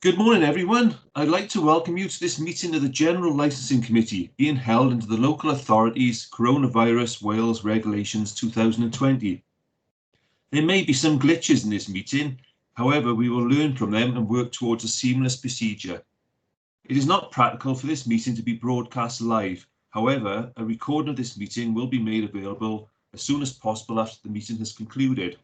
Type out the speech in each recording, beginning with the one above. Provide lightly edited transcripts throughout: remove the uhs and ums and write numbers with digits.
Good morning, everyone. I'd like to welcome you to this meeting of the General Licensing Committee being held under the Local Authorities Coronavirus Wales Regulations 2020. There may be some glitches in this meeting, however, we will learn from them and work towards a seamless procedure. It is not practical for this meeting to be broadcast live. However, a recording of this meeting will be made available as soon as possible after the meeting has concluded.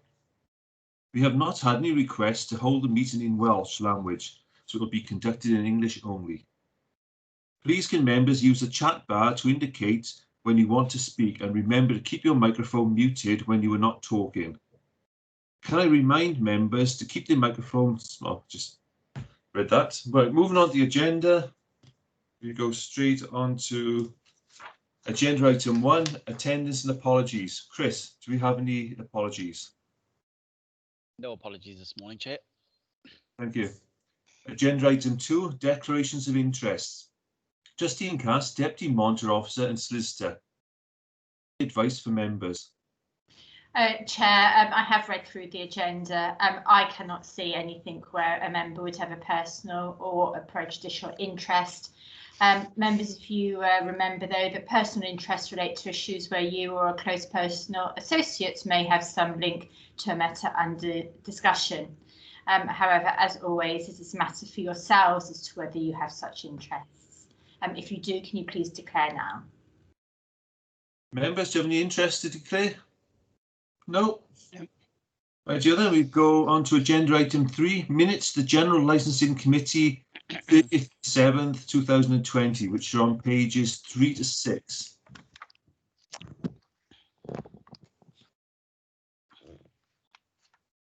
We have not had any requests to hold the meeting in Welsh language, so it will be conducted in English only. Please can members use the chat bar to indicate when you want to speak, and remember to keep your microphone muted when you are not talking. Can I remind members to keep their microphones, just read that. Right, moving on to the agenda, we go straight on to agenda item 1, attendance and apologies. Chris, do we have any apologies? No apologies this morning, Chair. Thank you. Agenda item 2, declarations of interest. Justine Cass, Deputy Monitor Officer and Solicitor. Advice for members. Chair, I have read through the agenda. I cannot see anything where a member would have a personal or a prejudicial interest. Members, if you remember though, that personal interests relate to issues where you or a close personal associate may have some link to a matter under discussion. However, as always, it is a matter for yourselves as to whether you have such interests. If you do, can you please declare now? Members, do you have any interest to declare? No. Right, then we go on to agenda item 3, minutes to the General Licensing Committee 37th, 2020, which are on pages 3 to 6.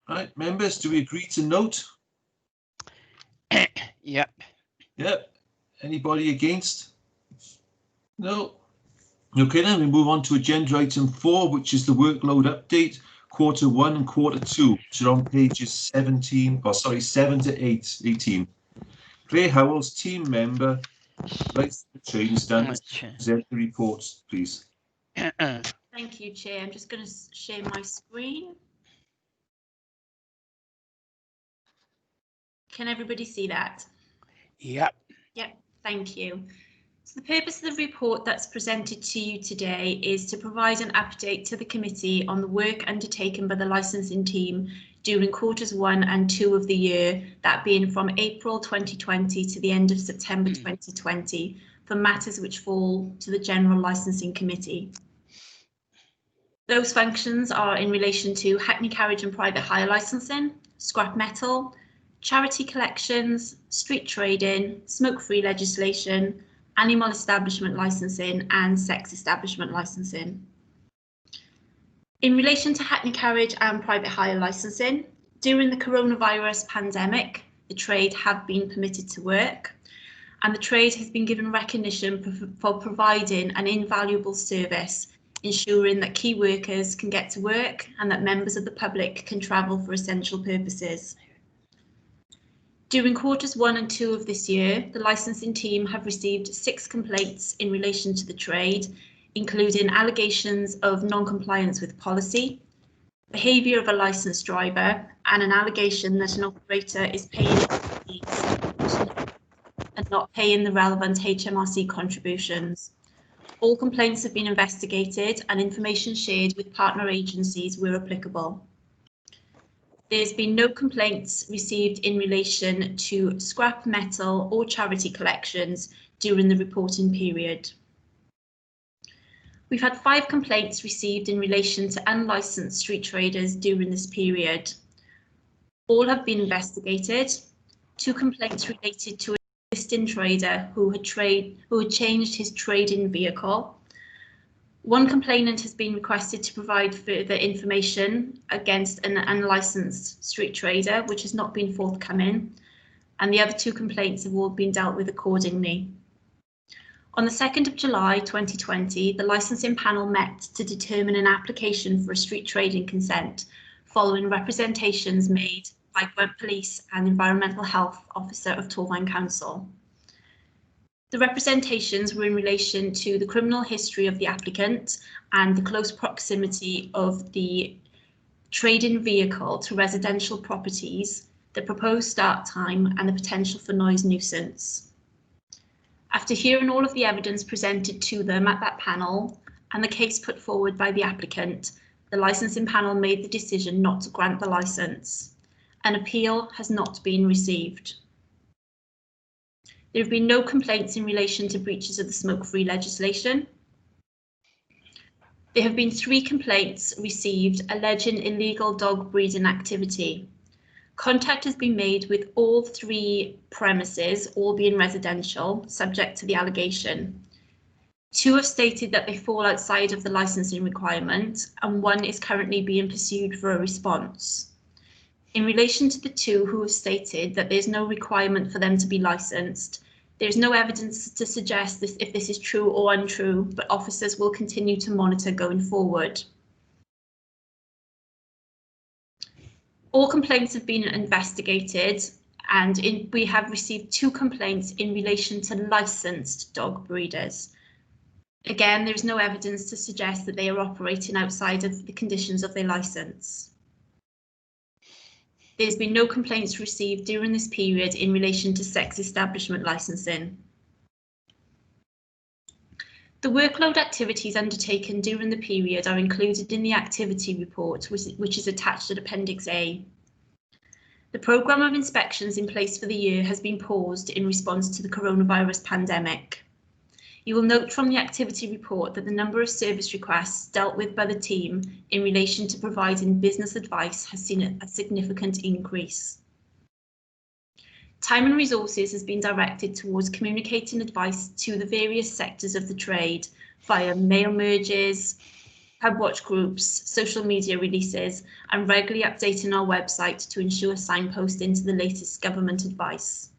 Right, members, do we agree to note? Yep. Yep. Anybody against? No. Okay, then we move on to agenda item 4, which is the workload update, quarter 1 and quarter 2, which are on pages 7 to 18. Claire Howells, team member, License Trading Standards, present the reports, please. Thank you, Chair. I'm just going to share my screen. Can everybody see that? Yep. Yep, thank you. So the purpose of the report that's presented to you today is to provide an update to the committee on the work undertaken by the licensing team during quarters 1 and 2 of the year, that being from April 2020 to the end of September 2020, for matters which fall to the General Licensing Committee. Those functions are in relation to Hackney Carriage and Private Hire licensing, scrap metal, charity collections, street trading, smoke-free legislation, animal establishment licensing and sex establishment licensing. In relation to Hackney Carriage and Private Hire licensing, during the coronavirus pandemic, the trade have been permitted to work, and the trade has been given recognition for providing an invaluable service, ensuring that key workers can get to work and that members of the public can travel for essential purposes. During quarters 1 and 2 of this year, the licensing team have received 6 complaints in relation to the trade, including allegations of non-compliance with policy, behaviour of a licensed driver, and an allegation that an operator is paying fees and not paying the relevant HMRC contributions. All complaints have been investigated and information shared with partner agencies where applicable. There's been no complaints received in relation to scrap metal or charity collections during the reporting period. We've had 5 complaints received in relation to unlicensed street traders during this period. All have been investigated. 2 complaints related to a existing trader who had changed his trading vehicle. 1 complainant has been requested to provide further information against an unlicensed street trader, which has not been forthcoming, and the other 2 complaints have all been dealt with accordingly. On the 2nd of July 2020, the licensing panel met to determine an application for a street trading consent following representations made by Gwent Police and Environmental Health Officer of Torfaen Council. The representations were in relation to the criminal history of the applicant and the close proximity of the trading vehicle to residential properties, the proposed start time and the potential for noise nuisance. After hearing all of the evidence presented to them at that panel and the case put forward by the applicant, the licensing panel made the decision not to grant the licence. An appeal has not been received. There have been no complaints in relation to breaches of the smoke-free legislation. There have been 3 complaints received alleging illegal dog breeding activity. Contact has been made with all 3 premises, all being residential, subject to the allegation. 2 have stated that they fall outside of the licensing requirement, and 1 is currently being pursued for a response. In relation to the 2 who have stated that there's no requirement for them to be licensed, there's no evidence to suggest if this is true or untrue, but officers will continue to monitor going forward. All complaints have been investigated, and we have received 2 complaints in relation to licensed dog breeders. Again, there is no evidence to suggest that they are operating outside of the conditions of their licence. There's been no complaints received during this period in relation to sex establishment licensing. The workload activities undertaken during the period are included in the activity report, which is attached at Appendix A. The programme of inspections in place for the year has been paused in response to the coronavirus pandemic. You will note from the activity report that the number of service requests dealt with by the team in relation to providing business advice has seen a significant increase. Time and resources has been directed towards communicating advice to the various sectors of the trade via mail merges, pub watch groups, social media releases, and regularly updating our website to ensure signposting to the latest government advice.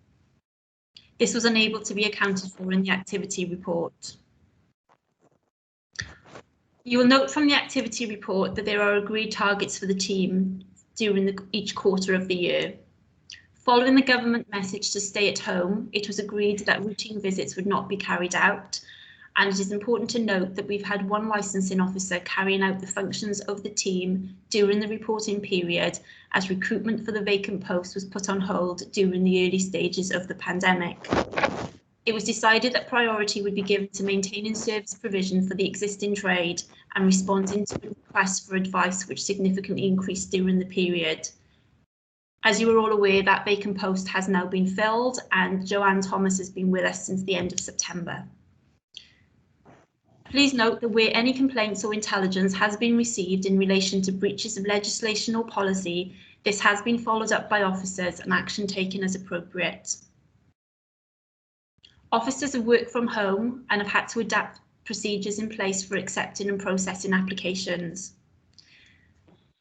This was unable to be accounted for in the activity report. You will note from the activity report that there are agreed targets for the team during each quarter of the year. Following the government message to stay at home, it was agreed that routine visits would not be carried out, and it is important to note that we've had 1 licensing officer carrying out the functions of the team during the reporting period, as recruitment for the vacant post was put on hold during the early stages of the pandemic. It was decided that priority would be given to maintaining service provision for the existing trade and responding to requests for advice, which significantly increased during the period. As you are all aware, that vacant post has now been filled, and Joanne Thomas has been with us since the end of September. Please note that where any complaints or intelligence has been received in relation to breaches of legislation or policy, this has been followed up by officers and action taken as appropriate. Officers have worked from home and have had to adapt procedures in place for accepting and processing applications.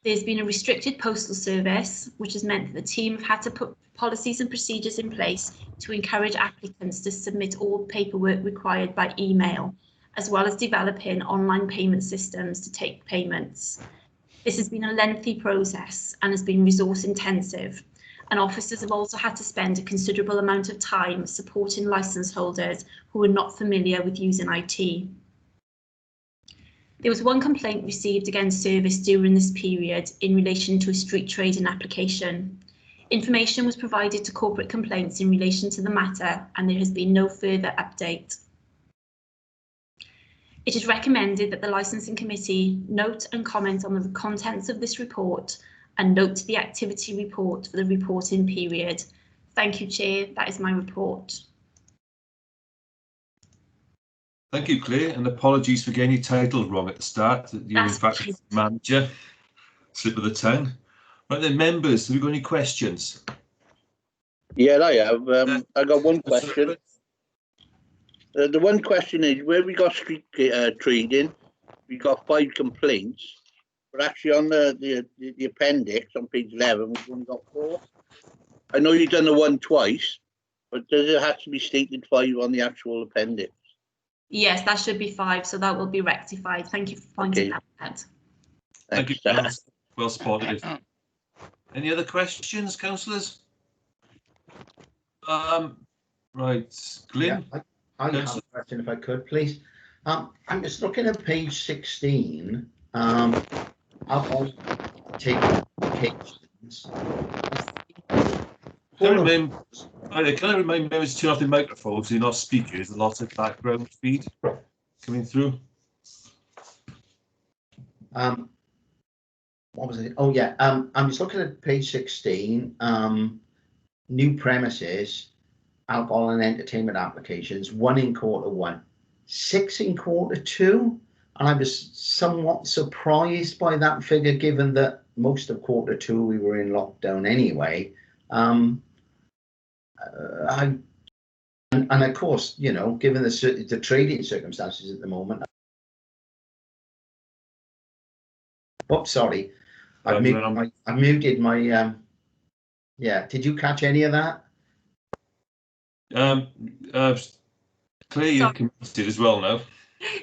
There's been a restricted postal service, which has meant that the team have had to put policies and procedures in place to encourage applicants to submit all paperwork required by email, as well as developing online payment systems to take payments. This has been a lengthy process and has been resource intensive, and officers have also had to spend a considerable amount of time supporting licence holders who are not familiar with using IT. There was 1 complaint received against service during this period in relation to a street trading application. Information was provided to corporate complaints in relation to the matter, and there has been no further update. It is recommended that the Licensing Committee note and comment on the contents of this report and note the activity report for the reporting period. Thank you, Chair. That is my report. Thank you, Claire, and apologies for getting your title wrong at the start. You're in fact manager. Slip of the tongue. Right then, members, have you got any questions? Yeah, I have. I got 1 question. The 1 question is, where we got street trading, we got 5 complaints, but actually on the appendix on page 11, we've only got 4. I know you've done the 1 twice, but does it have to be stated 5 on the actual appendix? Yes, that should be 5, so that will be rectified. Thank you for pointing that out. Thank you, well spotted. Any other questions, councillors? Right, Glyn? Yeah, I have a question, if I could, please. I'm just looking at page 16. I'll take applications. Can I remind members to turn off the microphones so you're not speaking? There's a lot of background feed coming through. What was it? Oh yeah, I'm just looking at page 16. New premises, alcohol and entertainment applications, 1 in Q1, 6 in Q2, and I was somewhat surprised by that figure, given that most of Q2 we were in lockdown anyway. And of course, you know, given the trading circumstances at the moment. Oh, sorry, I've muted my. Yeah, did you catch any of that? Claire, you're committed as well now.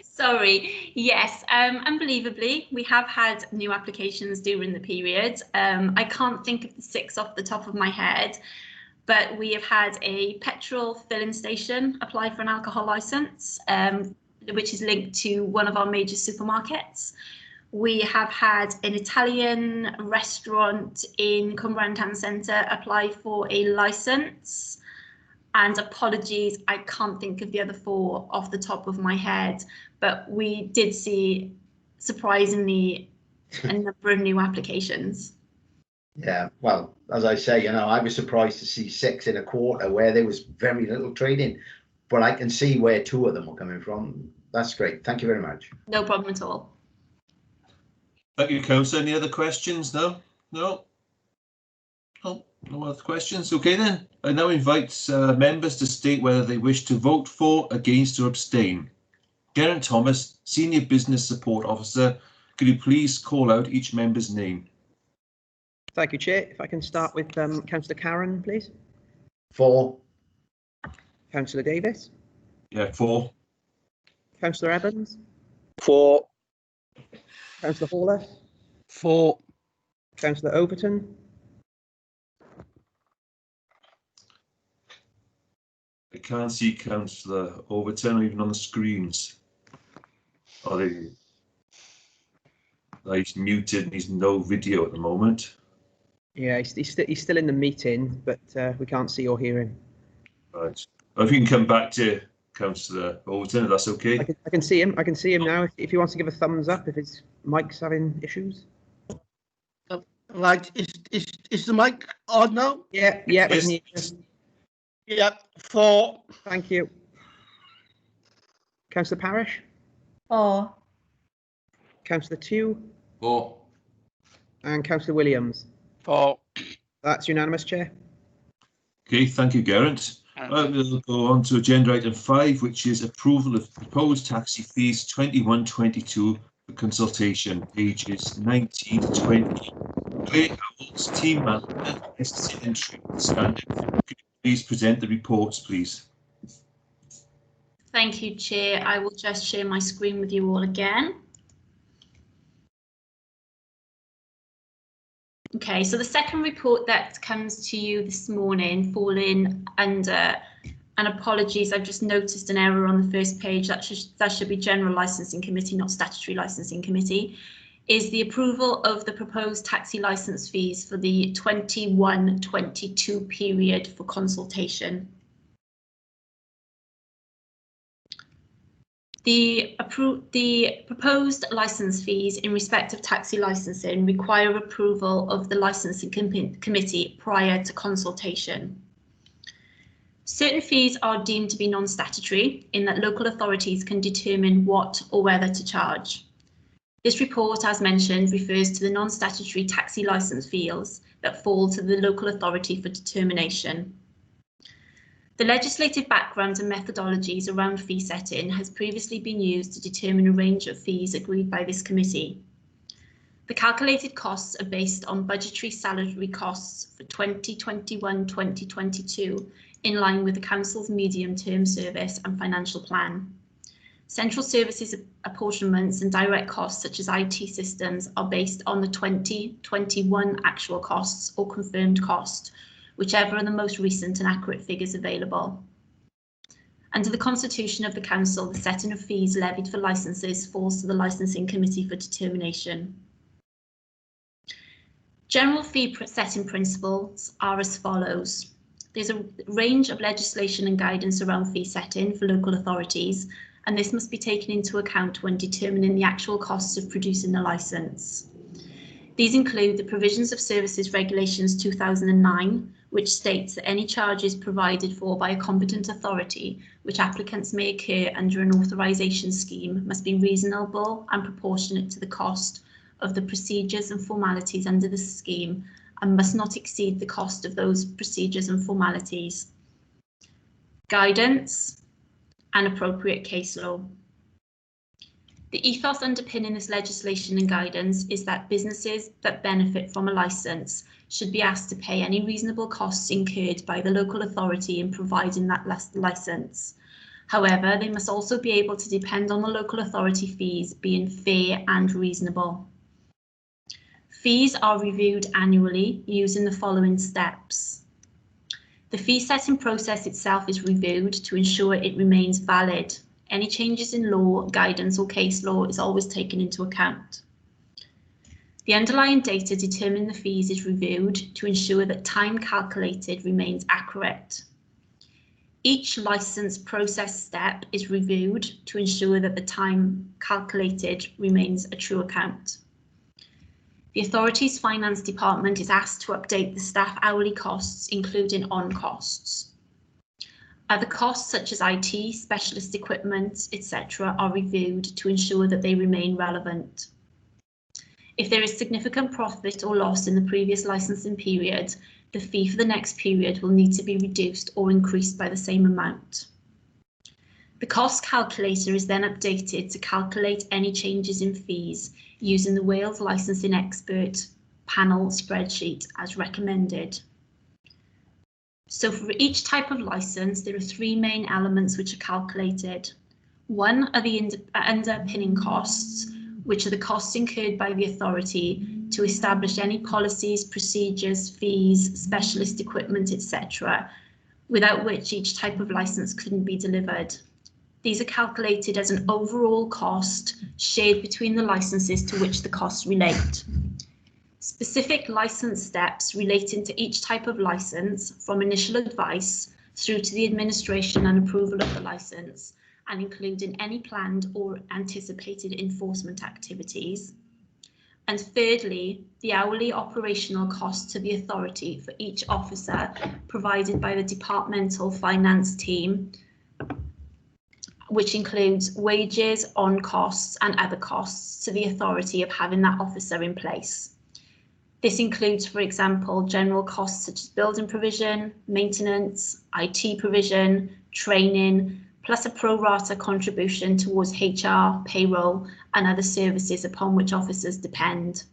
Sorry, yes, unbelievably, we have had new applications during the period. I can't think of the 6 off the top of my head, but we have had a petrol filling station apply for an alcohol licence, which is linked to one of our major supermarkets. We have had an Italian restaurant in Cumbrian Town Centre apply for a licence. And apologies, I can't think of the other 4 off the top of my head, but we did see, surprisingly, a number of new applications. Yeah, well, as I say, you know, I was surprised to see 6 in a quarter where there was very little trading, but I can see where 2 of them were coming from. That's great. Thank you very much. No problem at all. Thank you, Councillor. Any other questions? No? No? Oh, no other questions? Okay then. I now invite members to state whether they wish to vote for, against or abstain. Geraint Thomas, Senior Business Support Officer, could you please call out each member's name? Thank you, Chair. If I can start with Councillor Karen, please. For. Councillor Davis. Yeah, 4. Councillor Evans. 4. Councillor Hawler. 4. Councillor Overton. I can't see Councillor Overton even on the screens. Oh, he's muted and he's no video at the moment. Yeah, he's still in the meeting, but we can't see or hear him. Right. Well, if you can come back to Councillor Overton, if that's okay. I can see him. I can see him now. If he wants to give a thumbs up, if his mic's having issues. Right, is the mic on now? Yeah, Yes. Yeah, 4. Thank you. Councillor Parish. 4. Councillor Tew. 4. And Councillor Williams. 4. That's unanimous, Chair. Okay, thank you, Geraint. We'll go on to agenda item 5, which is approval of proposed taxi fees 21-22 for consultation, pages 19 to 20. Claire Howells, Team Manager, SC Entry Standard. Could you please present the reports, please? Thank you, Chair. I will just share my screen with you all again. Okay, so the second report that comes to you this morning, falling under, and apologies, I've just noticed an error on the first page, that should be General Licensing Committee, not Statutory Licensing Committee, is the approval of the proposed taxi licence fees for the 21-22 period for consultation. The proposed licence fees in respect of taxi licensing require approval of the licensing committee prior to consultation. Certain fees are deemed to be non-statutory in that local authorities can determine what or whether to charge. This report, as mentioned, refers to the non-statutory taxi licence fees that fall to the local authority for determination. The legislative background and methodologies around fee setting has previously been used to determine a range of fees agreed by this committee. The calculated costs are based on budgetary salary costs for 2021-2022 in line with the Council's medium-term service and financial plan. Central services apportionments and direct costs such as IT systems are based on the 2021 actual costs or confirmed cost, whichever are the most recent and accurate figures available. Under the Constitution of the Council, the setting of fees levied for licences falls to the Licensing Committee for determination. General fee setting principles are as follows. There's a range of legislation and guidance around fee setting for local authorities, and this must be taken into account when determining the actual costs of producing a licence. These include the Provisions of Services Regulations 2009, which states that any charges provided for by a competent authority which applicants may incur under an authorisation scheme must be reasonable and proportionate to the cost of the procedures and formalities under the scheme and must not exceed the cost of those procedures and formalities. Guidance and appropriate case law. The ethos underpinning this legislation and guidance is that businesses that benefit from a licence should be asked to pay any reasonable costs incurred by the local authority in providing that licence. However, they must also be able to depend on the local authority fees being fair and reasonable. Fees are reviewed annually using the following steps. The fee setting process itself is reviewed to ensure it remains valid. Any changes in law, guidance or case law is always taken into account. The underlying data determining the fees is reviewed to ensure that time calculated remains accurate. Each licence process step is reviewed to ensure that the time calculated remains a true account. The authority's finance department is asked to update the staff hourly costs, including on costs. Other costs such as IT, specialist equipment, etc. are reviewed to ensure that they remain relevant. If there is significant profit or loss in the previous licensing period, the fee for the next period will need to be reduced or increased by the same amount. The cost calculator is then updated to calculate any changes in fees using the Wales Licensing Expert Panel spreadsheet as recommended. So for each type of licence, there are three main elements which are calculated. One are the underpinning costs, which are the costs incurred by the authority to establish any policies, procedures, fees, specialist equipment, etc., without which each type of licence couldn't be delivered. These are calculated as an overall cost shared between the licences to which the costs relate. Specific licence steps relating to each type of licence, from initial advice through to the administration and approval of the licence, and including any planned or anticipated enforcement activities. And thirdly, the hourly operational cost to the authority for each officer provided by the departmental finance team, which includes wages, on costs and other costs to the authority of having that officer in place. This includes, for example, general costs such as building provision, maintenance, IT provision, training, plus a pro rata contribution towards HR, payroll and other services upon which officers depend.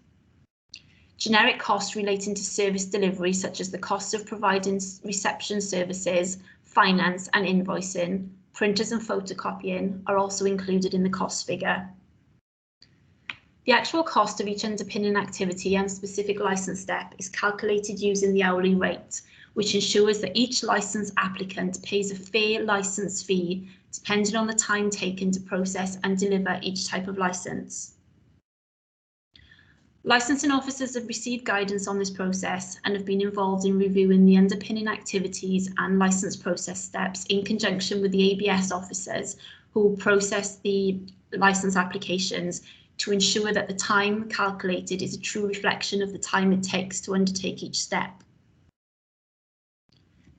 Generic costs relating to service delivery, such as the cost of providing reception services, finance and invoicing, printers and photocopying, are also included in the cost figure. The actual cost of each underpinning activity and specific licence step is calculated using the hourly rate, which ensures that each licence applicant pays a fair licence fee depending on the time taken to process and deliver each type of licence. Licensing officers have received guidance on this process and have been involved in reviewing the underpinning activities and licence process steps in conjunction with the ABS officers who will process the licence applications to ensure that the time calculated is a true reflection of the time it takes to undertake each step.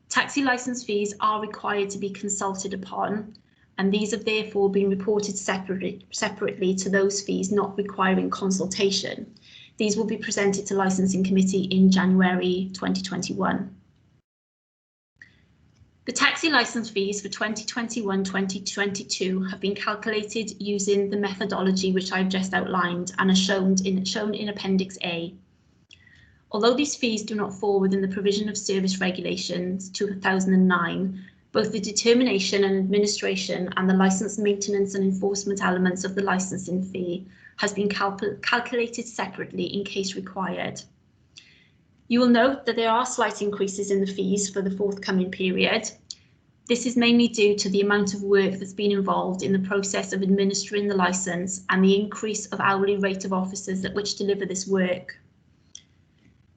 Taxi licence fees are required to be consulted upon, and these have therefore been reported separately to those fees not requiring consultation. These will be presented to Licensing Committee in January 2021. The taxi licence fees for 2021-2022 have been calculated using the methodology which I've just outlined and are shown in Appendix A. Although these fees do not fall within the Provision of Service Regulations 2009, both the determination and administration and the licence maintenance and enforcement elements of the licensing fee has been calculated separately in case required. You will note that there are slight increases in the fees for the forthcoming period. This is mainly due to the amount of work that's been involved in the process of administering the licence and the increase of hourly rate of officers at which deliver this work.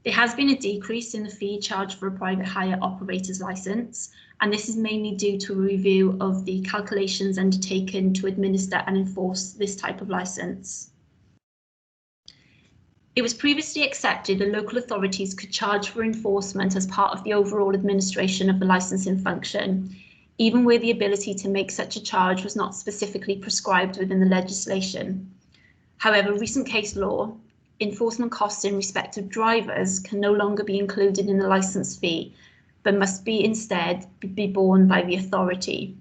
There has been a decrease in the fee charged for a private hire operator's licence, and this is mainly due to a review of the calculations undertaken to administer and enforce this type of licence. It was previously accepted that local authorities could charge for enforcement as part of the overall administration of the licensing function, even where the ability to make such a charge was not specifically prescribed within the legislation. However, recent case law, enforcement costs in respect of drivers can no longer be included in the licence fee, but must be instead be borne by the authority.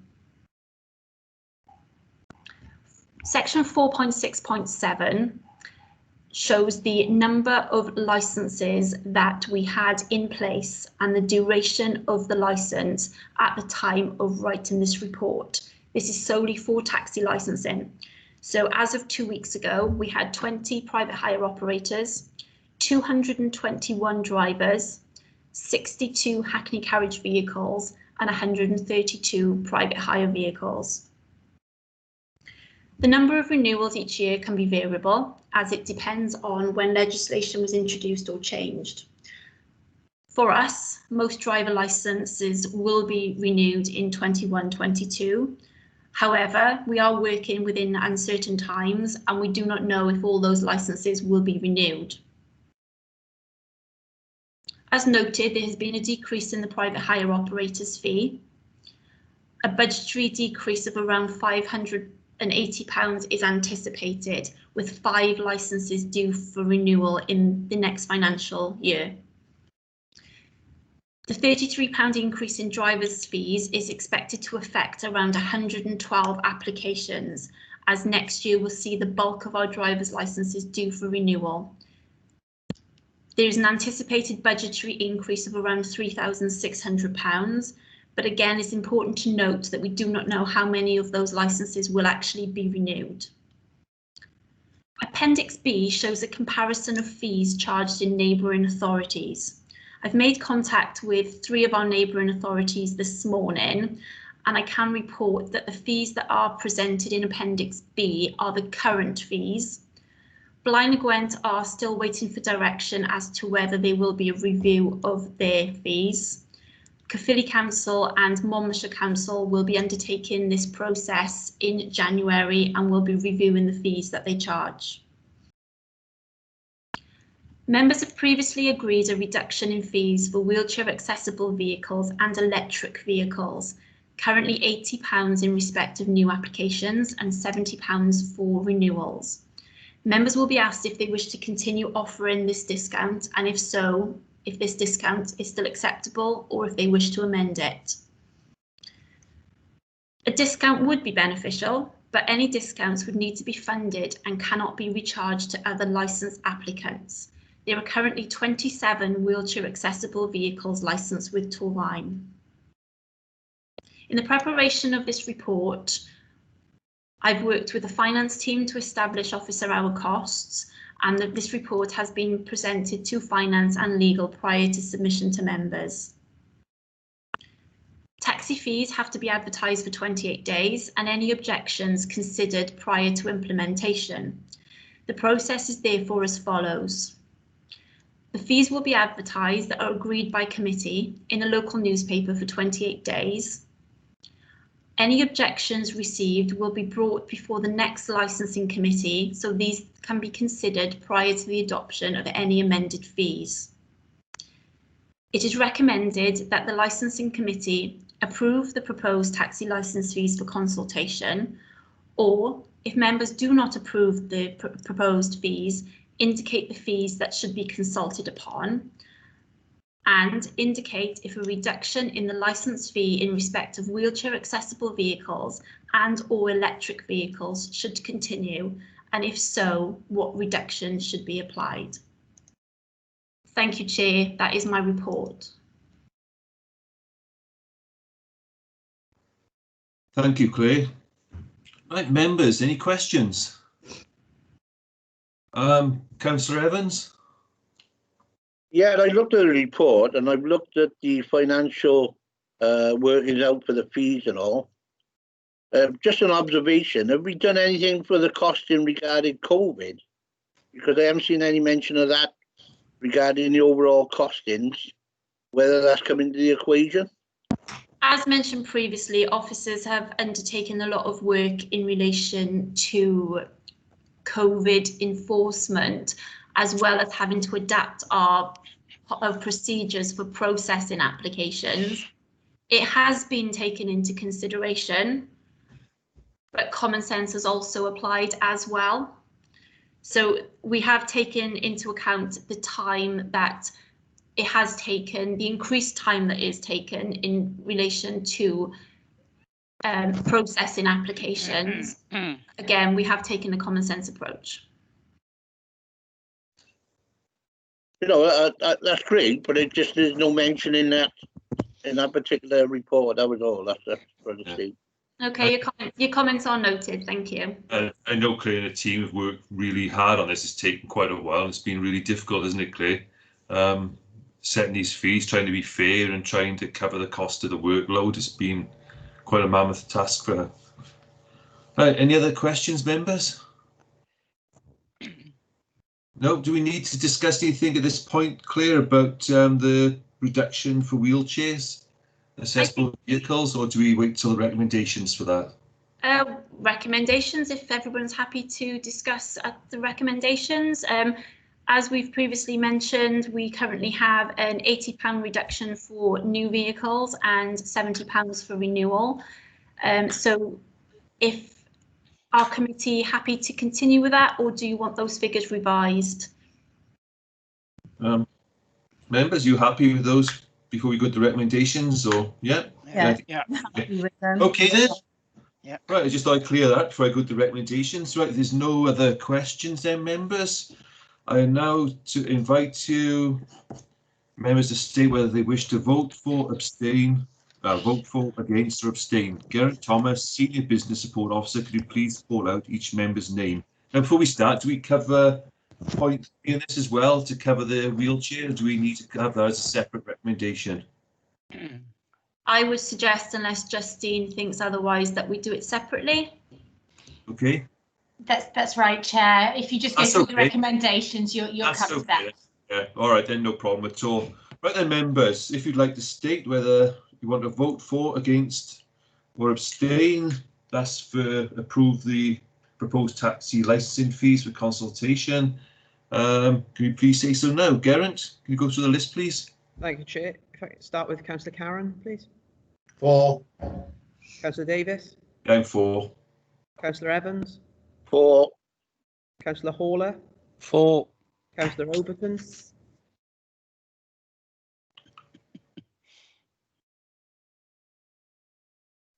Section 4.6.7 shows the number of licences that we had in place and the duration of the licence at the time of writing this report. This is solely for taxi licensing. So as of 2 weeks ago, we had 20 private hire operators, 221 drivers, 62 Hackney carriage vehicles and 132 private hire vehicles. The number of renewals each year can be variable, as it depends on when legislation was introduced or changed. For us, most driver licences will be renewed in 21-22. However, we are working within uncertain times and we do not know if all those licences will be renewed. As noted, there has been a decrease in the private hire operator's fee. A budgetary decrease of around £580 is anticipated, with 5 licences due for renewal in the next financial year. The £33 increase in drivers' fees is expected to affect around 112 applications, as next year we'll see the bulk of our drivers' licences due for renewal. There is an anticipated budgetary increase of around £3,600, but again, it's important to note that we do not know how many of those licences will actually be renewed. Appendix B shows a comparison of fees charged in neighbouring authorities. I've made contact with 3 of our neighbouring authorities this morning, and I can report that the fees that are presented in Appendix B are the current fees. Blaenau Gwent are still waiting for direction as to whether there will be a review of their fees. Caerphilly Council and Monmouthshire Council will be undertaking this process in January and will be reviewing the fees that they charge. Members have previously agreed a reduction in fees for wheelchair accessible vehicles and electric vehicles, currently £80 in respect of new applications and £70 for renewals. Members will be asked if they wish to continue offering this discount, and if so, if this discount is still acceptable or if they wish to amend it. A discount would be beneficial, but any discounts would need to be funded and cannot be recharged to other licensed applicants. There are currently 27 wheelchair accessible vehicles licensed with Torfaen. In the preparation of this report, I've worked with the finance team to establish officer hour costs, and that this report has been presented to finance and legal prior to submission to members. Taxi fees have to be advertised for 28 days and any objections considered prior to implementation. The process is therefore as follows. The fees will be advertised that are agreed by committee in a local newspaper for 28 days. Any objections received will be brought before the next licensing committee, so these can be considered prior to the adoption of any amended fees. It is recommended that the licensing committee approve the proposed taxi licence fees for consultation, or if members do not approve the proposed fees, indicate the fees that should be consulted upon, and indicate if a reduction in the licence fee in respect of wheelchair accessible vehicles and or electric vehicles should continue, and if so, what reduction should be applied. Thank you, Chair. That is my report. Thank you, Claire. Right, members, any questions? Councillor Evans? Yeah, I looked at the report and I've looked at the financial workings out for the fees and all. Just an observation, have we done anything for the cost in regarding COVID? Because I haven't seen any mention of that regarding the overall costings, whether that's come into the equation? As mentioned previously, officers have undertaken a lot of work in relation to COVID enforcement, as well as having to adapt our procedures for processing applications. It has been taken into consideration, but common sense has also applied as well. So we have taken into account the time that it has taken, the increased time that is taken in relation to processing applications. Again, we have taken a common sense approach. You know, that's great, but it just, there's no mention in that particular report. That was all. That's for the state. Okay, your comments are noted. Thank you. I know Clay and the team have worked really hard on this. It's taken quite a while. It's been really difficult, isn't it, Clay? Setting these fees, trying to be fair and trying to cover the cost of the workload has been quite a mammoth task for her. Right, any other questions, members? No, do we need to discuss anything at this point, Claire, about the reduction for wheelchairs, accessible vehicles, or do we wait till the recommendations for that? Recommendations, if everyone's happy to discuss the recommendations. As we've previously mentioned, we currently have an £80 reduction for new vehicles and £70 for renewal. So if our committee happy to continue with that, or do you want those figures revised? Members, you happy with those before we go to recommendations, or yeah? Yeah. Okay then. Yeah. Right, I just thought I'd clear that before I go to recommendations. Right, there's no other questions then, members. I now to invite you, members, to state whether they wish to vote for, abstain, vote for, against, or abstain. Geraint Thomas, Senior Business Support Officer, could you please call out each member's name? Now, before we start, do we cover point in this as well to cover the wheelchair? Or do we need to cover that as a separate recommendation? I would suggest, unless Justine thinks otherwise, that we do it separately. Okay. That's right, Chair. If you just go through the recommendations, you're covered that. Yeah, all right then, no problem at all. Right then, members, if you'd like to state whether you want to vote for, against, or abstain, that's for approve the proposed taxi licensing fees for consultation. Can you please say so now? Geraint, can you go through the list, please? Thank you, Chair. If I can start with Councillor Karen, please. For. Councillor Davis. I'm for. Councillor Evans. For. Councillor Hawler. For. Councillor Overton.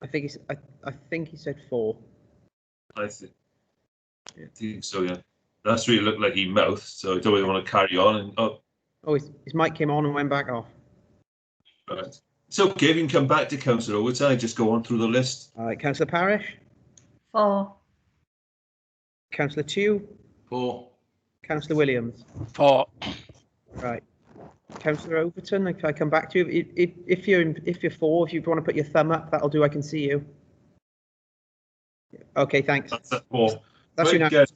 I think he said 4. I think so, yeah. That's really looked like he mouthed, so I don't really want to carry on. And oh, his mic came on and went back off. Right. It's okay, we can come back to Councillor Overton. I just go on through the list. All right, Councillor Parish. 4. Councillor Tew. 4. Councillor Williams. 4. Right. Councillor Overton, if I come back to you, if you're 4, if you want to put your thumb up, that'll do. I can see you. Okay, thanks. That's at 4. That's right, your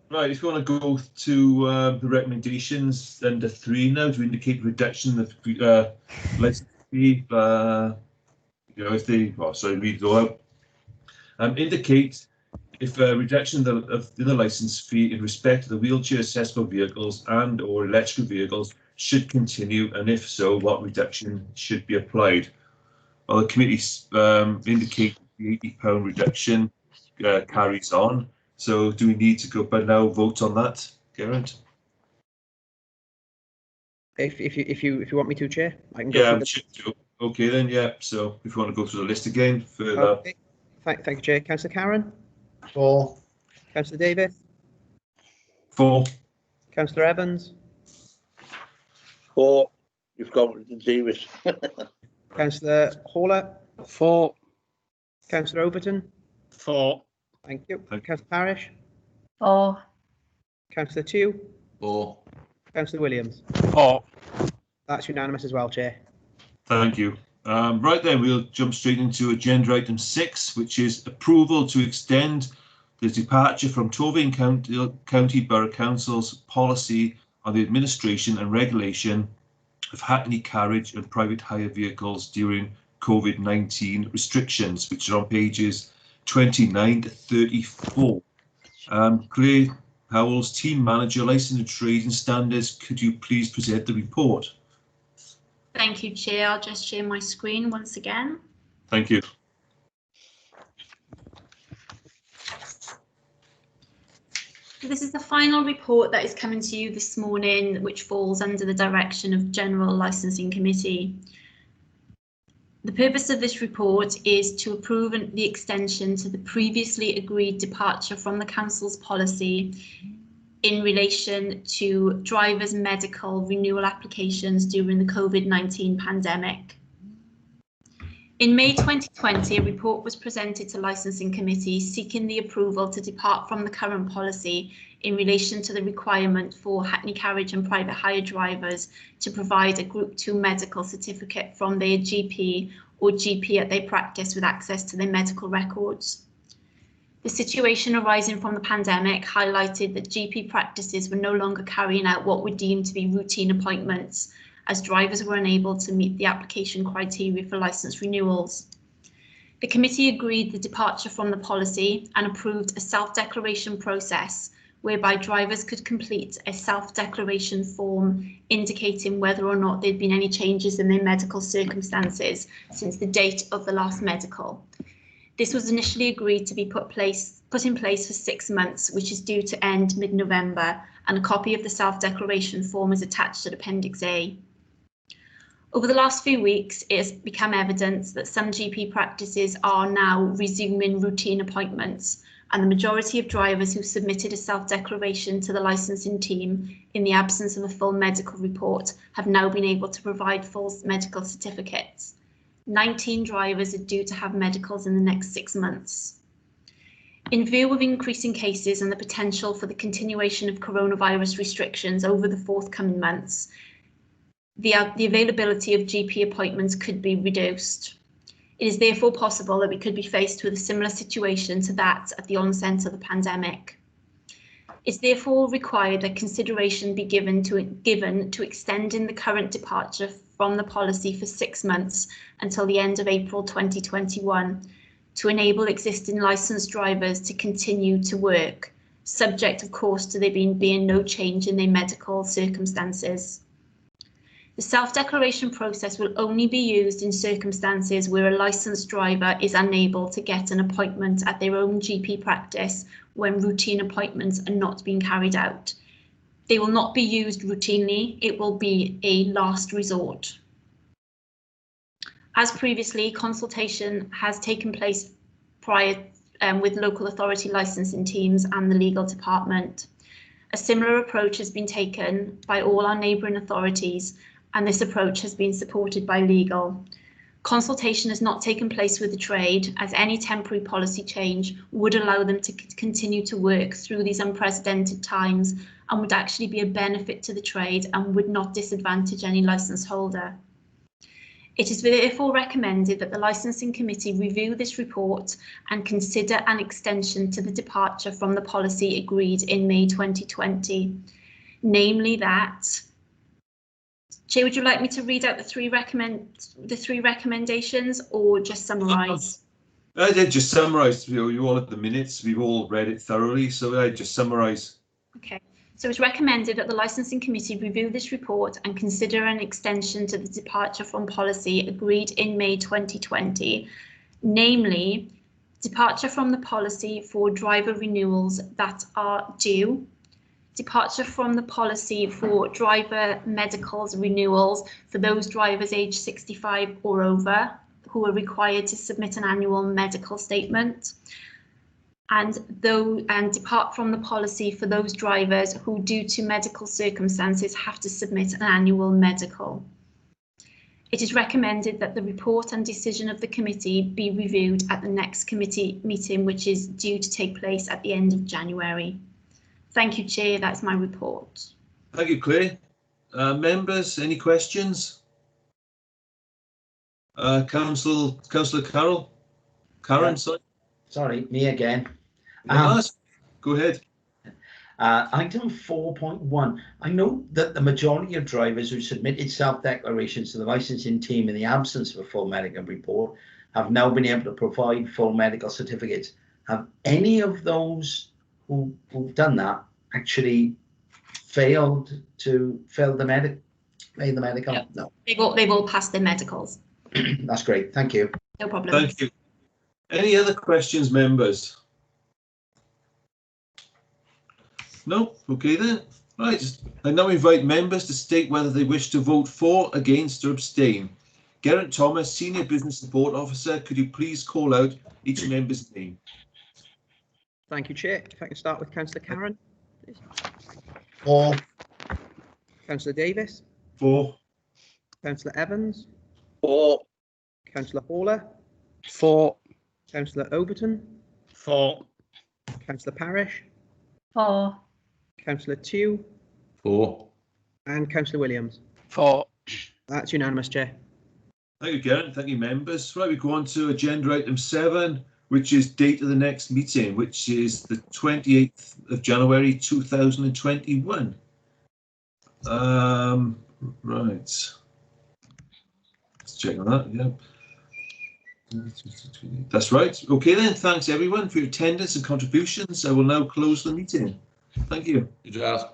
right, if you want to go to the recommendations under 3 now to indicate reduction of license fee, you know, if they, well, sorry, read it all out. Indicate if a reduction of the license fee in respect to the wheelchair accessible vehicles and or electrical vehicles should continue, and if so, what reduction should be applied. Well, the committee indicate the £80 reduction carries on. So do we need to go by now vote on that, Geraint? If you want me to, Chair, I can go. Yeah, we should do. Okay then, yeah. So if you want to go through the list again for that. Okay. Thank you, Chair. Councillor Karen. 4. Councillor Davis. 4. Councillor Evans. 4. You've got Davis. Councillor Hawler. 4. Councillor Overton. 4. Thank you. Councillor Parish. 4. Councillor Tew. 4. Councillor Williams. 4. That's unanimous as well, Chair. Thank you. Right then, we'll jump straight into agenda item 6, which is approval to extend the departure from Torfaen County Borough Council's policy on the administration and regulation of hackney carriage and private hire vehicles during COVID-19 restrictions, which are on pages 29 to 34. Claire Howells, Team Manager, Licensing and Trading Standards, could you please present the report? Thank you, Chair. I'll just share my screen once again. Thank you. This is the final report that is coming to you this morning, which falls under the direction of General Licensing Committee. The purpose of this report is to approve the extension to the previously agreed departure from the Council's policy in relation to drivers' medical renewal applications during the COVID-19 pandemic. In May 2020, a report was presented to Licensing Committee seeking the approval to depart from the current policy in relation to the requirement for hackney carriage and private hire drivers to provide a Group 2 medical certificate from their GP or GP at their practice with access to their medical records. The situation arising from the pandemic highlighted that GP practices were no longer carrying out what were deemed to be routine appointments, as drivers were unable to meet the application criteria for licence renewals. The committee agreed the departure from the policy and approved a self-declaration process whereby drivers could complete a self-declaration form indicating whether or not there'd been any changes in their medical circumstances since the date of the last medical. This was initially agreed to be put in place for 6 months, which is due to end mid-November, and a copy of the self-declaration form is attached at Appendix A. Over the last few weeks, it has become evident that some GP practices are now resuming routine appointments, and the majority of drivers who submitted a self-declaration to the licensing team in the absence of a full medical report have now been able to provide full medical certificates. 19 drivers are due to have medicals in the next 6 months. In view of increasing cases and the potential for the continuation of coronavirus restrictions over the forthcoming months, the availability of GP appointments could be reduced. It is therefore possible that we could be faced with a similar situation to that at the onset of the pandemic. It's therefore required that consideration be given to extending the current departure from the policy for 6 months until the end of April 2021 to enable existing licensed drivers to continue to work, subject of course to there being no change in their medical circumstances. The self-declaration process will only be used in circumstances where a licensed driver is unable to get an appointment at their own GP practice when routine appointments are not being carried out. They will not be used routinely, it will be a last resort. As previously, consultation has taken place prior with local authority licensing teams and the legal department. A similar approach has been taken by all our neighbouring authorities, and this approach has been supported by legal. Consultation has not taken place with the trade, as any temporary policy change would allow them to continue to work through these unprecedented times and would actually be a benefit to the trade and would not disadvantage any licence holder. It is therefore recommended that the Licensing Committee review this report and consider an extension to the departure from the policy agreed in May 2020, namely that. Chair, would you like me to read out the three recommendations or just summarise? I did just summarise. You all have the minutes. We've all read it thoroughly, so I just summarise. Okay. So it's recommended that the Licensing Committee review this report and consider an extension to the departure from policy agreed in May 2020, namely departure from the policy for driver renewals that are due, departure from the policy for driver medicals renewals for those drivers aged 65 or over who are required to submit an annual medical statement, and depart from the policy for those drivers who, due to medical circumstances, have to submit an annual medical. It is recommended that the report and decision of the committee be reviewed at the next committee meeting, which is due to take place at the end of January. Thank you, Chair. That's my report. Thank you, Claire. Members, any questions? Councillor Carroll? Karen, sorry. Sorry, me again. Go ahead. Item 4.1. I know that the majority of drivers who submitted self-declarations to the licensing team in the absence of a full medical report have now been able to provide full medical certificates. Have any of those who've done that actually failed the medical? Yeah. No. They've all passed their medicals. That's great. Thank you. No problem. Thank you. Any other questions, members? No? Okay then. Right. I now invite members to state whether they wish to vote for, against or abstain. Geraint Thomas, Senior Business Support Officer, could you please call out each member's name? Thank you, Chair. If I can start with Councillor Karen, please. 4, Councillor Davis, 4. Councillor Evans, 4, Councillor Hawler, 4, Councillor Overton, 4, Councillor Parish, 4, Councillor Tew, 4. and Councillor Williams. 4. That's unanimous, Chair. Thank you, Geraint. Thank you, members. Right, we go on to agenda item 7, which is date of the next meeting, which is the 28th of January 2021. Right. Let's check on that. Yeah. That's right. Okay then. Thanks everyone for your attendance and contributions. I will now close the meeting. Thank you. Good job.